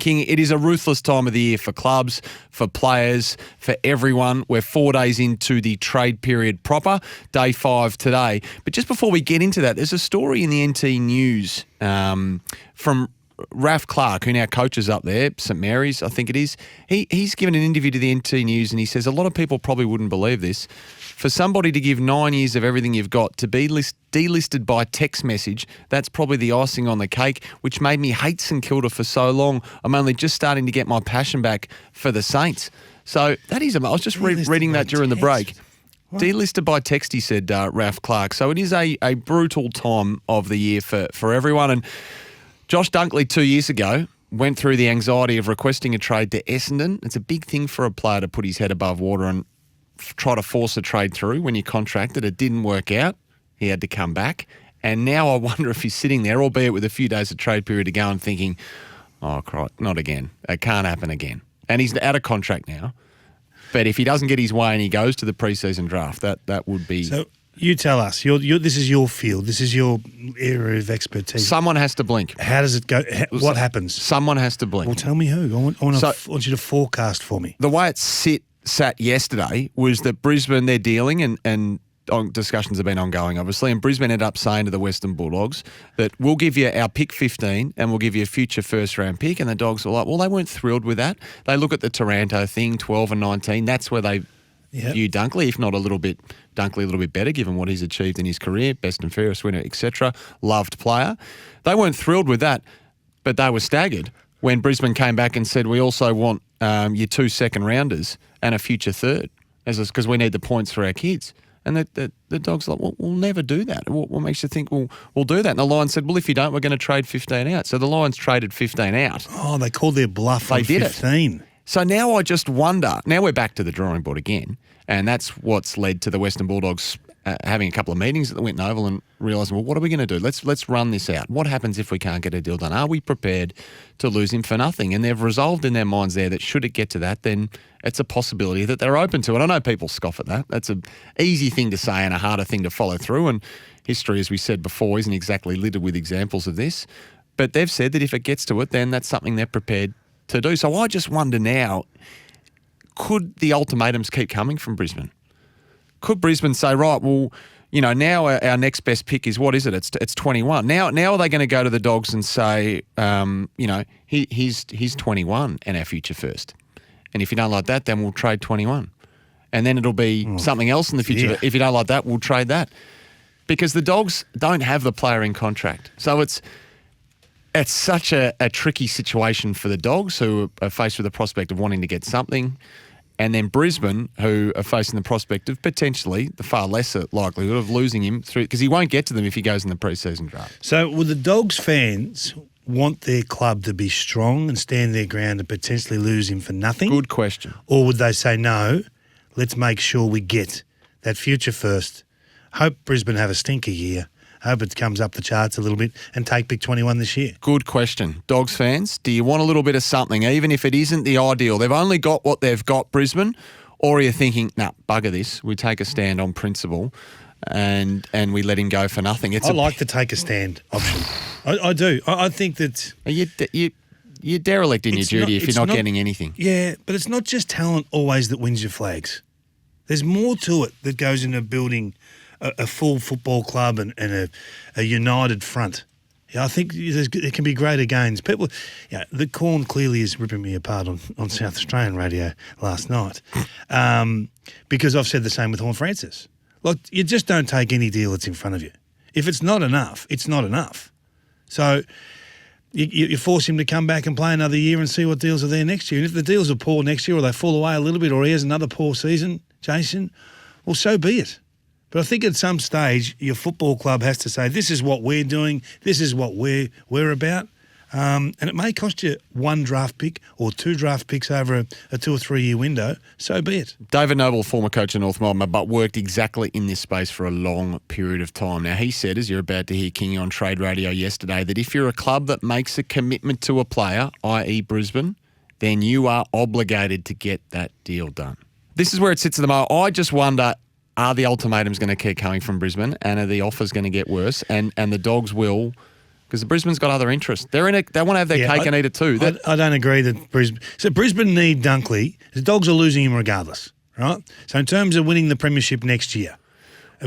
King, it is a ruthless time of the year for clubs, for players, for everyone. We're 4 days into the trade period proper, day 5 today. But just before we get into that, there's a story in the NT News from Raf Clark, who now coaches up there, St Mary's, I think it is. He's given an interview to the NT News and he says a lot of people probably wouldn't believe this. For somebody to give 9 years of everything you've got to be delisted by text message, that's probably the icing on the cake, which made me hate St Kilda for so long. I'm only just starting to get my passion back for the Saints. So that is, I was just reading that during the break. What? Delisted by text, he said, Raf Clark. So it is a brutal time of the year for everyone. And Josh Dunkley 2 years ago went through the anxiety of requesting a trade to Essendon. It's a big thing for a player to put his head above water and try to force a trade through when you contracted. It didn't work out. He had to come back. And now I wonder if he's sitting there, albeit with a few days of trade period to go, and thinking, oh, crap, not again. It can't happen again. And he's out of contract now. But if he doesn't get his way and he goes to the preseason draft, that would be... So you tell us. This is your field. This is your area of expertise. Someone has to blink. How does it go? What happens? Someone has to blink. Well, tell me who. I want you to forecast for me. The way it sat yesterday was that Brisbane, they're dealing and discussions have been ongoing, obviously, and Brisbane ended up saying to the Western Bulldogs that we'll give you our pick 15 and we'll give you a future first-round pick, and the Dogs were like, well, they weren't thrilled with that. They look at the Taranto thing, 12 and 19. That's where they view Dunkley, if not a little bit better, given what he's achieved in his career, best and fairest winner, etc. Loved player. They weren't thrilled with that, but they were staggered when Brisbane came back and said, we also want your 2 second-rounders and a future third, because we need the points for our kids. And the Dogs are like, well, we'll never do that. What makes you think we'll do that? And the Lions said, well, if you don't, we're going to trade 15 out. So the Lions traded 15 out. Oh, they called their bluff on 15. They did it. So now I just wonder, now we're back to the drawing board again, and that's what's led to the Western Bulldogs having a couple of meetings at the Winton Oval and realising, well, what are we going to do? Let's run this out. What happens if we can't get a deal done? Are we prepared to lose him for nothing? And they've resolved in their minds there that should it get to that, then it's a possibility that they're open to it. I know people scoff at that. That's an easy thing to say and a harder thing to follow through. And history, as we said before, isn't exactly littered with examples of this. But they've said that if it gets to it, then that's something they're prepared to do. So I just wonder now, could the ultimatums keep coming from Brisbane? Could Brisbane say, right, well, now our next best pick is, what is it? It's 21. Now are they going to go to the Dogs and say, he's 21 and our future first? And if you don't like that, then we'll trade 21. And then it'll be something else in the future. Yeah. If you don't like that, we'll trade that. Because the Dogs don't have the player in contract. So it's such a tricky situation for the Dogs, who are faced with the prospect of wanting to get something. And then Brisbane, who are facing the prospect of potentially the far lesser likelihood of losing him through, because he won't get to them if he goes in the pre-season draft. So would the Dogs fans want their club to be strong and stand their ground and potentially lose him for nothing? Good question. Or would they say, no, let's make sure we get that future first, hope Brisbane have a stinker year, hope it comes up the charts a little bit, and take pick 21 this year? Good question. Dogs fans, do you want a little bit of something, even if it isn't the ideal? They've only got what they've got, Brisbane, or are you thinking, nah, bugger this, we take a stand on principle and we let him go for nothing? I like the take a stand option. I do. I think that... You're derelict in your duty if you're not getting anything. Yeah, but it's not just talent always that wins your flags. There's more to it that goes into building a full football club and a united front. Yeah, I think there can be greater gains. People, the Corn clearly is ripping me apart on South Australian radio last night because I've said the same with Horne-Francis. Like, you just don't take any deal that's in front of you. If it's not enough, it's not enough. So you force him to come back and play another year and see what deals are there next year. And if the deals are poor next year or they fall away a little bit or he has another poor season, Jason, well, so be it. But I think at some stage your football club has to say, this is what we're doing, this is what we're about. And it may cost you 1 draft pick or 2 draft picks over a 2 or 3 year window. So be it. David Noble, former coach of North Melbourne, but worked exactly in this space for a long period of time. Now, he said, as you're about to hear Kingy on Trade Radio yesterday, that if you're a club that makes a commitment to a player, i.e. Brisbane, then you are obligated to get that deal done. This is where it sits at the moment. I just wonder, are the ultimatums going to keep coming from Brisbane and are the offers going to get worse? And the Dogs will because Brisbane's got other interests. They want to have their cake and eat it too. I don't agree that Brisbane. So Brisbane need Dunkley. The Dogs are losing him regardless, right? So in terms of winning the premiership next year,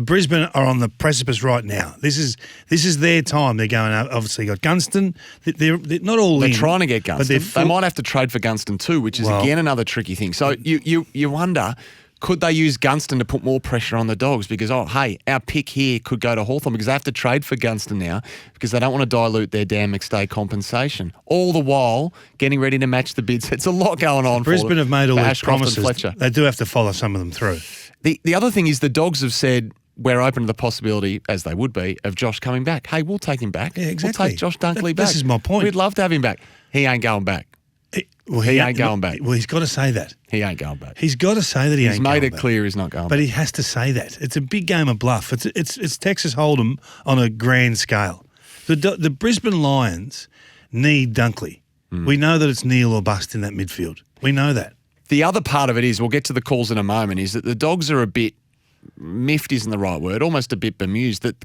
Brisbane are on the precipice right now. This is their time. They're going out. Obviously, got Gunston. They're not all. They're in, trying to get Gunston. They might have to trade for Gunston too, which is again another tricky thing. So you wonder, could they use Gunston to put more pressure on the Dogs? Because, our pick here could go to Hawthorn because they have to trade for Gunston now because they don't want to dilute their Dan McStay compensation. All the while getting ready to match the bids. It's a lot going on. Brisbane have made all these promises. Fletcher. They do have to follow some of them through. The other thing is the Dogs have said we're open to the possibility, as they would be, of Josh coming back. Hey, we'll take him back. Yeah, exactly. We'll take Josh Dunkley back. This is my point. We'd love to have him back. He ain't going back. He ain't going back. Well, he's got to say that. He ain't going back. He's got to say that he's ain't going back. He's made it clear he's not going back. But he has to say that. It's a big game of bluff. It's Texas Hold'em on a grand scale. The Brisbane Lions need Dunkley. We know that it's Neil or bust in that midfield. We know that. The other part of it is, we'll get to the calls in a moment, is that the Dogs are a bit, miffed isn't the right word, almost a bit bemused that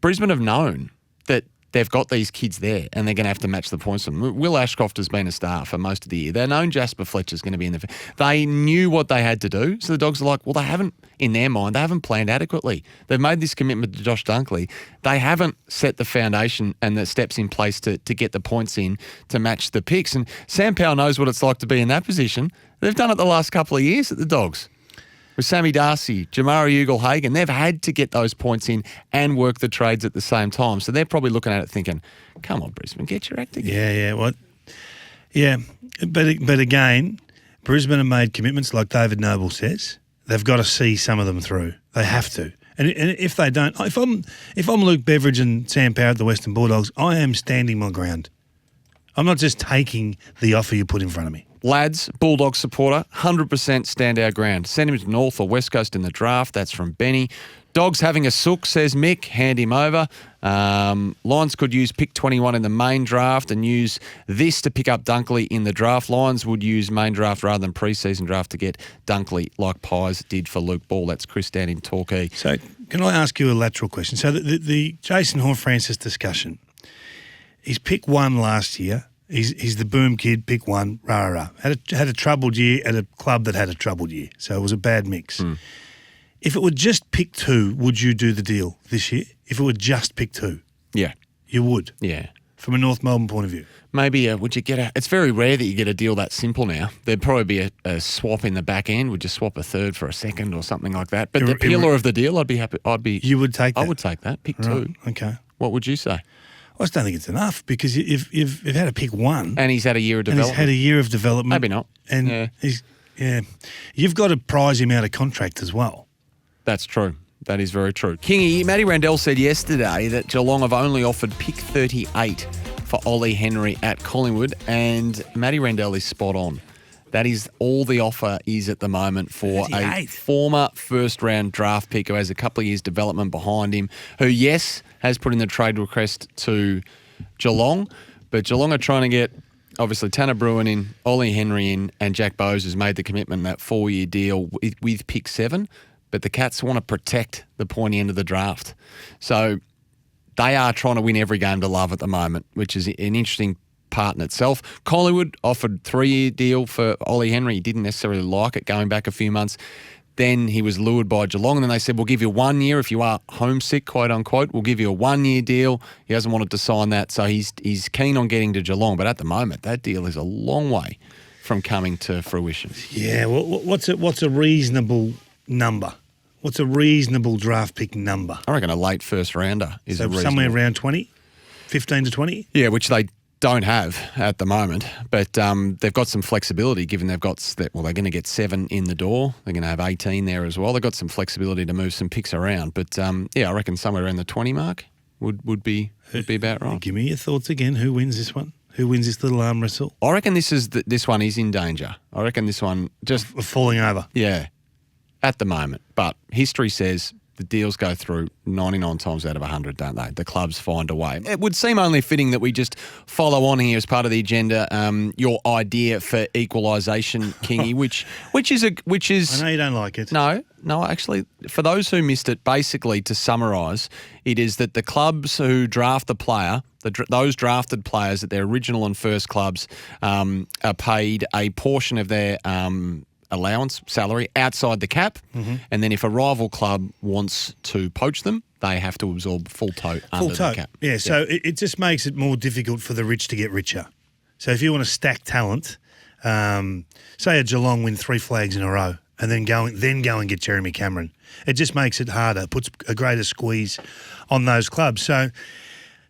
Brisbane have known that they've got these kids there and they're going to have to match the points. Will Ashcroft has been a star for most of the year. They've known Jasper Fletcher's going to be in the... They knew what they had to do. So the Dogs are like, well, they haven't, in their mind, they haven't planned adequately. They've made this commitment to Josh Dunkley. They haven't set the foundation and the steps in place to get the points in to match the picks. And Sam Powell knows what it's like to be in that position. They've done it the last couple of years at the Dogs. With Sammy Darcy, Jamari Ugle-Hagan, they've had to get those points in and work the trades at the same time. So they're probably looking at it thinking, come on, Brisbane, get your act together. But again, Brisbane have made commitments like David Noble says. They've got to see some of them through. They have to. And if they don't, if I'm Luke Beveridge and Sam Powell at the Western Bulldogs, I am standing my ground. I'm not just taking the offer you put in front of me. Lads, Bulldog supporter, 100% stand our ground. Send him to North or West Coast in the draft. That's from Benny. Dogs having a sook, says Mick. Hand him over. Lions could use pick 21 in the main draft and use this to pick up Dunkley in the draft. Lions would use main draft rather than pre-season draft to get Dunkley like Pies did for Luke Ball. That's Chris down in Torquay. So can I ask you a lateral question? So the Jason Horne-Francis discussion, he's pick one last year. He's the boom kid, pick one, rah. Had a troubled year at a club that had a troubled year. So it was a bad mix. If it were just pick two, would you do the deal this year? If it were just pick two? Yeah. You would? Yeah. From a North Melbourne point of view? Maybe, would you get it's very rare that you get a deal that simple now. There'd probably be a swap in the back end. Would you swap a third for a second or something like that? But the pillar of the deal, I'd be happy. You would take that? I would take that. Pick two. Okay. What would you say? I just don't think it's enough because if you've had to pick one. And he's had a year of development. And he's had a year of development. Maybe not. And you've got to prize him out of contract as well. That's true. That is very true. Kingy, Matty Randell said yesterday that Geelong have only offered pick 38 for Ollie Henry at Collingwood, and Matty Randell is spot on. That is all the offer is at the moment for 38. A former first-round draft pick who has a couple of years' development behind him, who, yes, has put in the trade request to Geelong, but Geelong are trying to get, obviously, Tanner Bruin in, Ollie Henry in, and Jack Bowes has made the commitment, that 4-year deal with pick 7, but the Cats want to protect the pointy end of the draft. So they are trying to win every game to love at the moment, which is an interesting part in itself. Collingwood offered 3-year deal for Ollie Henry. He didn't necessarily like it going back a few months. Then he was lured by Geelong, and then they said, we'll give you 1 year if you are homesick, quote unquote. We'll give you a 1-year deal. He hasn't wanted to sign that, so he's keen on getting to Geelong. But at the moment, that deal is a long way from coming to fruition. Yeah, well, what's a reasonable number? What's a reasonable draft pick number? I reckon a late first rounder is so somewhere around 20, 15 to 20? Yeah, which they don't have at the moment, but they've got some flexibility given they've got, they're going to get 7 in the door. They're going to have 18 there as well. They've got some flexibility to move some picks around, but I reckon somewhere around the 20 mark would be about right. Give me your thoughts again. Who wins this one? Who wins this little arm wrestle? I reckon this one is in danger. I reckon this one just falling over. Yeah, at the moment. But history says the deals go through 99 times out of 100, don't they? The clubs find a way. It would seem only fitting that we just follow on here as part of the agenda your idea for equalisation, Kingy, which is. I know you don't like it. No, actually, for those who missed it, basically to summarise, it is that the clubs who draft the player, those drafted players at their original and first clubs are paid a portion of their allowance, salary, outside the cap. Mm-hmm. And then if a rival club wants to poach them, they have to absorb full tote under the cap. Yeah, so it just makes it more difficult for the rich to get richer. So if you want to stack talent, say a Geelong win 3 flags in a row and then go and get Jeremy Cameron, it just makes it harder, puts a greater squeeze on those clubs. So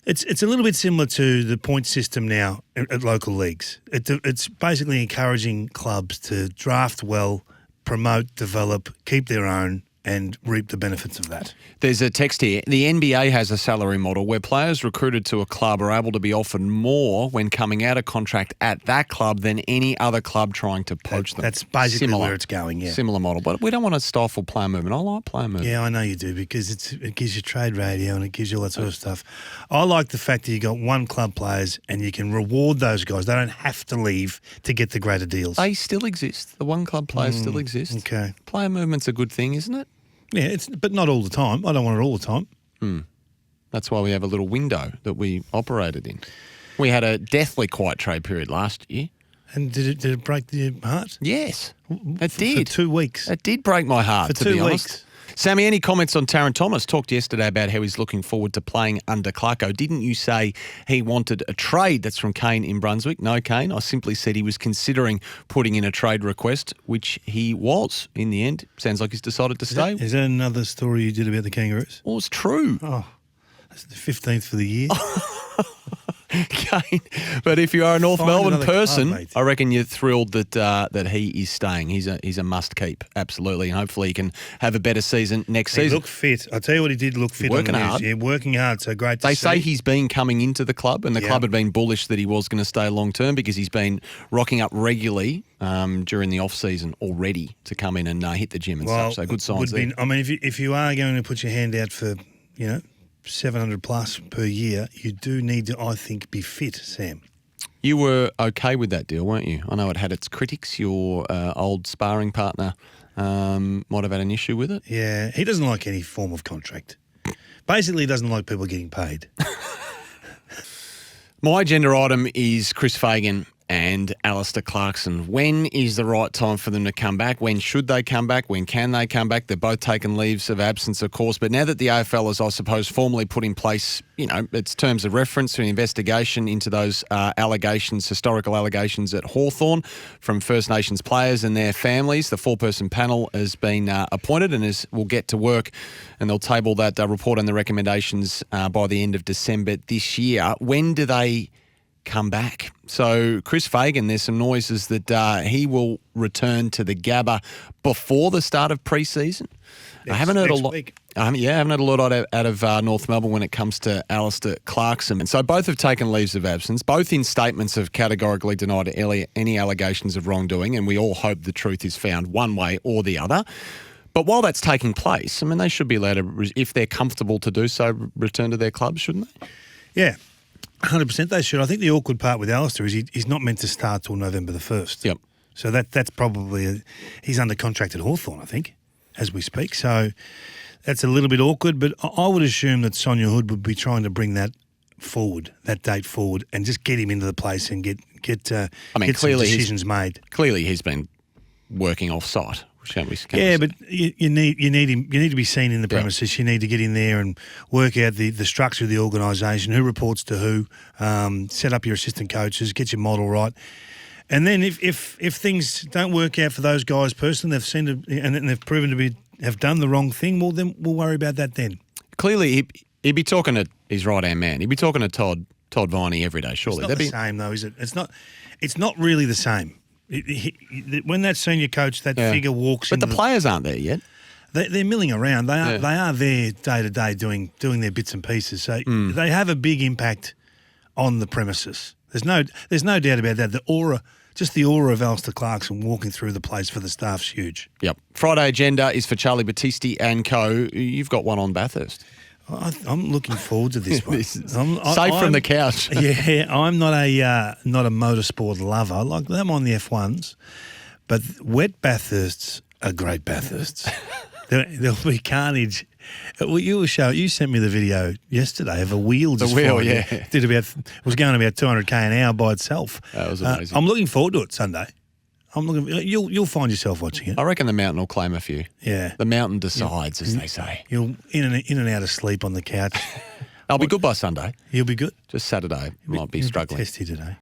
it's a little bit similar to the point system now at local leagues. It's basically encouraging clubs to draft well, promote, develop, keep their own, and reap the benefits of that. There's a text here. The NBA has a salary model where players recruited to a club are able to be offered more when coming out of contract at that club than any other club trying to poach them. That's basically where it's going, yeah. Similar model. But we don't want to stifle player movement. I like player movement. Yeah, I know you do, because it gives you trade radio and it gives you all that sort of stuff. I like the fact that you got one club players and you can reward those guys. They don't have to leave to get the greater deals. They still exist. The one club players still exist. Okay. Player movement's a good thing, isn't it? Yeah, but not all the time. I don't want it all the time. That's why we have a little window that we operated in. We had a deathly quiet trade period last year. And did it break your heart? Yes, it did. For 2 weeks. It did break my heart, For to be 2 honest. weeks. Sammy, any comments on Tarryn Thomas? Talked yesterday about how he's looking forward to playing under Clarko. Didn't you say he wanted a trade? That's from Kane in Brunswick. No, Kane. I simply said he was considering putting in a trade request, which he was in the end. Sounds like he's decided to stay. Is that another story you did about the Kangaroos? Well, it's true. Oh, that's the 15th for the year. Kane. But if you are a North Find Melbourne another person, club, mate. I reckon you're thrilled that he is staying. He's a must keep, absolutely, and hopefully he can have a better season next season. He looked fit. I'll tell you what, he did look fit. Working on the news. hard. Yeah, working hard. So great to see. They say he's been coming into the club, and the club had been bullish that he was going to stay long term because he's been rocking up regularly during the off season already to come in and hit the gym and stuff. So good signs there. I mean, if you are going to put your hand out for 700 plus per year, you do need to, I think, be fit, Sam. You were okay with that deal, weren't you? I know it had its critics. Your old sparring partner might have had an issue with it. Yeah, he doesn't like any form of contract. Basically, he doesn't like people getting paid. My agenda item is Chris Fagan and Alastair Clarkson. When is the right time for them to come back? When should they come back? When can they come back? They're both taken leaves of absence, of course. But now that the AFL has, I suppose, formally put in place, its terms of reference for an investigation into those historical allegations at Hawthorn from First Nations players and their families, the 4-person panel has been appointed and will get to work, and they'll table that report and the recommendations by the end of December this year. When do they come back? So Chris Fagan, there's some noises that he will return to the Gabba before the start of pre-season. I haven't heard a lot. I haven't heard a lot out of North Melbourne when it comes to Alastair Clarkson. And so both have taken leaves of absence. Both in statements have categorically denied any allegations of wrongdoing, and we all hope the truth is found one way or the other. But while that's taking place, I mean, they should be allowed to, if they're comfortable to do so, return to their clubs, shouldn't they? Yeah. 100% they should. I think the awkward part with Alastair is he's not meant to start till November the 1st. Yep. So that's probably he's under contract at Hawthorn, I think, as we speak. So that's a little bit awkward, but I would assume that Sonia Hood would be trying to bring that date forward, and just get him into the place and get some decisions made. Clearly he's been working off-site. But you need him. You need to be seen in the premises. You need to get in there and work out the structure of the organisation, who reports to who, set up your assistant coaches, get your model right, and then if things don't work out for those guys personally, and they've proven to have done the wrong thing, well then we'll worry about that then. Clearly he'd be talking to his right hand man. He'd be talking to Todd Viney every day. Surely it's not the same though, is it? It's not really the same. When that senior coach, that figure walks in. But the players aren't there yet. They're milling around. They are there day to day doing their bits and pieces. So they have a big impact on the premises. There's no doubt about that. The aura just the aura of Alastair Clarkson walking through the place for the staff's huge. Yep. Friday agenda is for Charlie Battisti and co. You've got one on Bathurst. I'm looking forward to this one. Safe from the couch. Yeah, I'm not a motorsport lover. Like them on the F1s, but wet Bathursts are great Bathursts. There'll be carnage. You sent me the video yesterday of a wheel just flying. Yeah. It was going about 200k an hour by itself. That was amazing. I'm looking forward to it Sunday. You'll find yourself watching it. I reckon the mountain will claim a few. Yeah. The mountain decides, as they say. You'll in and out of sleep on the couch. I'll be good by Sunday. You'll be good. Just Saturday might be struggling. Testy today.